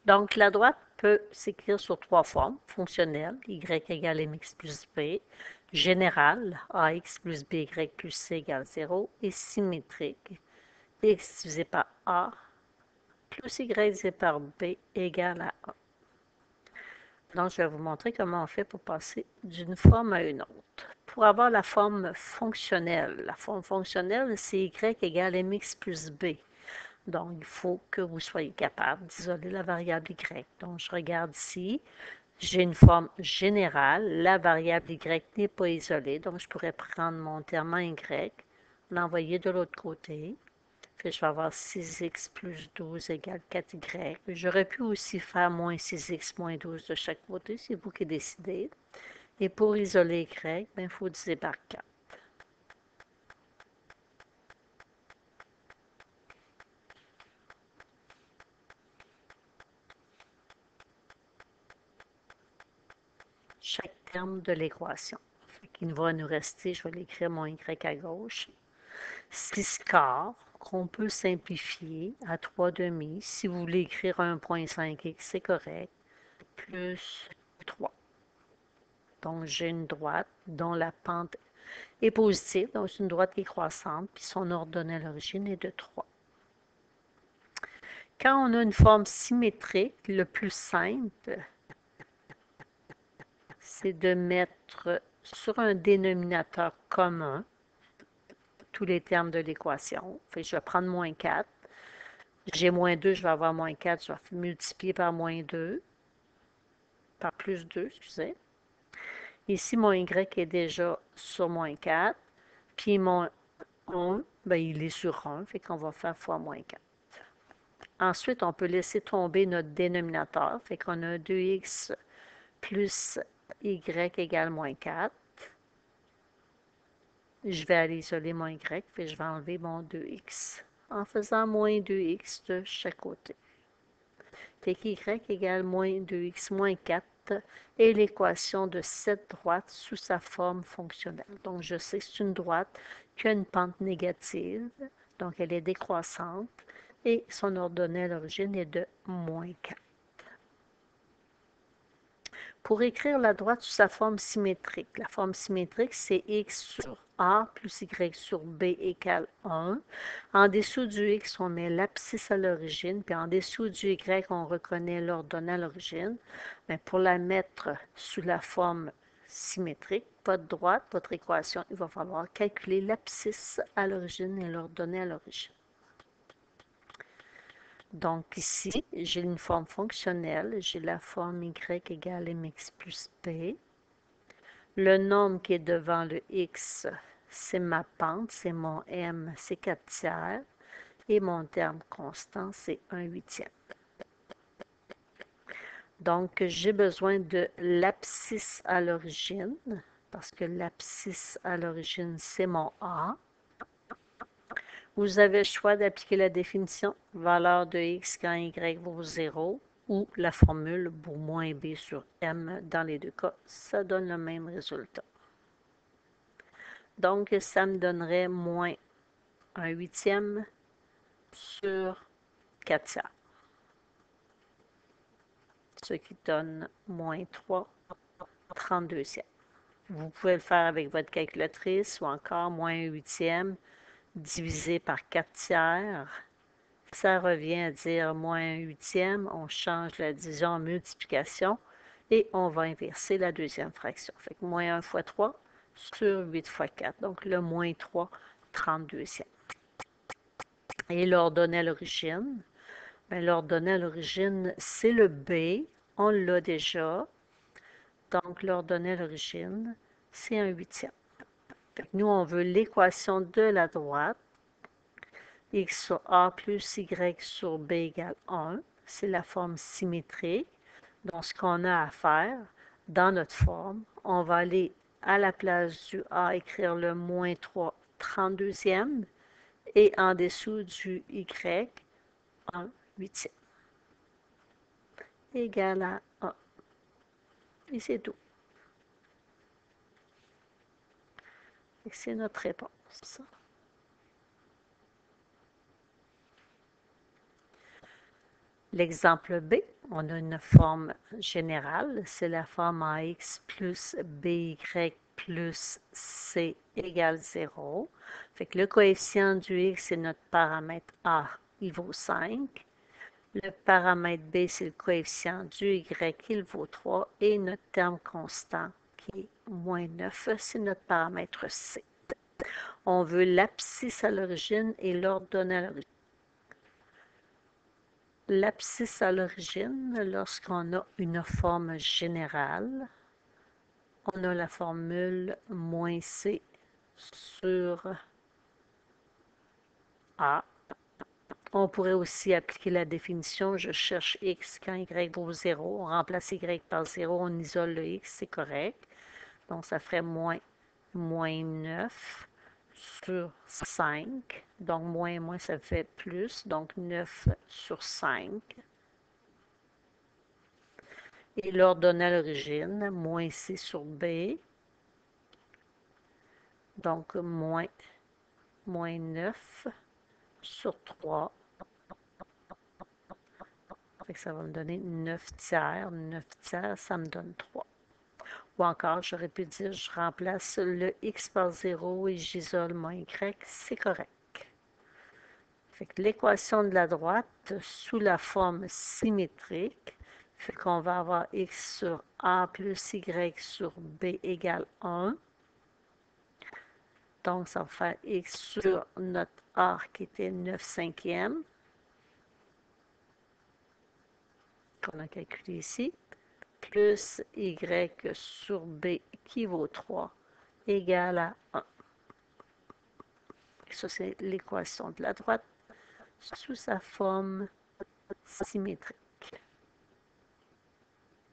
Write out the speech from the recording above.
Donc, la droite peut s'écrire sur trois formes fonctionnelles, y égale mx plus b, générale, ax plus by plus c égale 0, et symétrique, x divisé par a plus y divisé par b égale à 1. Donc, je vais vous montrer comment on fait pour passer d'une forme à une autre. Pour avoir la forme fonctionnelle, c'est y égale mx plus b. Donc, il faut que vous soyez capable d'isoler la variable y. Donc, je regarde ici. J'ai une forme générale. La variable y n'est pas isolée. Donc, je pourrais prendre mon terme en y, l'envoyer de l'autre côté. Puis, je vais avoir 6x plus 12 égale 4y. J'aurais pu aussi faire moins 6x moins 12 de chaque côté. C'est vous qui décidez. Et pour isoler y, il faut diviser par 4. Chaque terme de l'équation. Il va nous rester, je vais l'écrire mon y à gauche, 6 quarts qu'on peut simplifier à 3 demi. Si vous voulez écrire 1,5x, c'est correct, plus 3. Donc, j'ai une droite dont la pente est positive, donc c'est une droite qui est croissante, puis son ordonnée à l'origine est de 3. Quand on a une forme symétrique, le plus simple, c'est de mettre sur un dénominateur commun tous les termes de l'équation. Je vais prendre moins 4. J'ai moins 2, je vais avoir moins 4, je vais multiplier par moins 2, par plus 2, excusez. Ici, mon y est déjà sur moins 4, puis mon 1, ben, il est sur 1, fait qu'on va faire fois moins 4. Ensuite, on peut laisser tomber notre dénominateur, fait qu'on a 2x plus y égale moins 4. Je vais aller isoler mon y, puis je vais enlever mon 2x en faisant moins 2x de chaque côté. Fait qu'y égale moins 2x moins 4 est l'équation de cette droite sous sa forme fonctionnelle. Donc, je sais que c'est une droite qui a une pente négative, donc elle est décroissante, et son ordonnée à l'origine est de moins 4. Pour écrire la droite sous sa forme symétrique, la forme symétrique, c'est x sur a plus y sur b égale 1. En dessous du x, on met l'abscisse à l'origine, puis en dessous du y, on reconnaît l'ordonnée à l'origine. Mais pour la mettre sous la forme symétrique, votre droite, votre équation, il va falloir calculer l'abscisse à l'origine et l'ordonnée à l'origine. Donc ici, j'ai une forme fonctionnelle, j'ai la forme y égale mx plus b. Le nombre qui est devant le x, c'est ma pente, c'est mon m, c'est 4 tiers. Et mon terme constant, c'est 1/8. Donc, j'ai besoin de l'abscisse à l'origine, parce que l'abscisse à l'origine, c'est mon a. Vous avez le choix d'appliquer la définition valeur de x quand y vaut 0 ou la formule pour moins b sur m. Dans les deux cas, ça donne le même résultat. Donc, ça me donnerait moins 1/8 sur 4 tiers, ce qui donne moins 3/32. Vous pouvez le faire avec votre calculatrice ou encore moins 1/8 divisé par 4 tiers. Ça revient à dire moins 1/8. On change la division en multiplication et on va inverser la deuxième fraction. Fait que moins 1 fois 3 sur 8 fois 4. Donc le moins 3/32. Et l'ordonnée à l'origine, bien, l'ordonnée à l'origine, c'est le b. On l'a déjà. Donc l'ordonnée à l'origine, c'est 1/8. Nous, on veut l'équation de la droite, x sur a plus y sur b égale 1. C'est la forme symétrique. Donc, ce qu'on a à faire dans notre forme, on va aller à la place du a écrire le moins 3/32 et en dessous du y, 1/8 égale à 1. Et c'est tout. C'est notre réponse. L'exemple B, on a une forme générale, c'est la forme AX plus BY plus C égale 0. Fait que le coefficient du X, c'est notre paramètre A, il vaut 5. Le paramètre B, c'est le coefficient du Y, il vaut 3. Et notre terme constant, qui est moins 9, c'est notre paramètre C. On veut l'abscisse à l'origine et l'ordonnée à l'origine. L'abscisse à l'origine, lorsqu'on a une forme générale, on a la formule moins C sur A. On pourrait aussi appliquer la définition, je cherche X quand Y vaut 0. On remplace Y par 0, on isole le X, c'est correct. Donc, ça ferait moins 9 sur 5. Donc, moins et moins, ça fait plus. Donc, 9 sur 5. Et l'ordonnée à l'origine, moins C sur B. Donc, moins 9 sur 3. Fait que ça va me donner 9 tiers. 9 tiers, ça me donne 3. Ou encore, j'aurais pu dire, je remplace le X par 0 et j'isole mon Y. C'est correct. Fait que l'équation de la droite, sous la forme symétrique, fait qu'on va avoir X sur A plus Y sur B égale 1. Donc, ça va faire X sur notre A qui était 9 cinquièmes, qu'on a calculé ici, plus Y sur B qui vaut 3 égale à 1. Ça, c'est l'équation de la droite sous sa forme symétrique.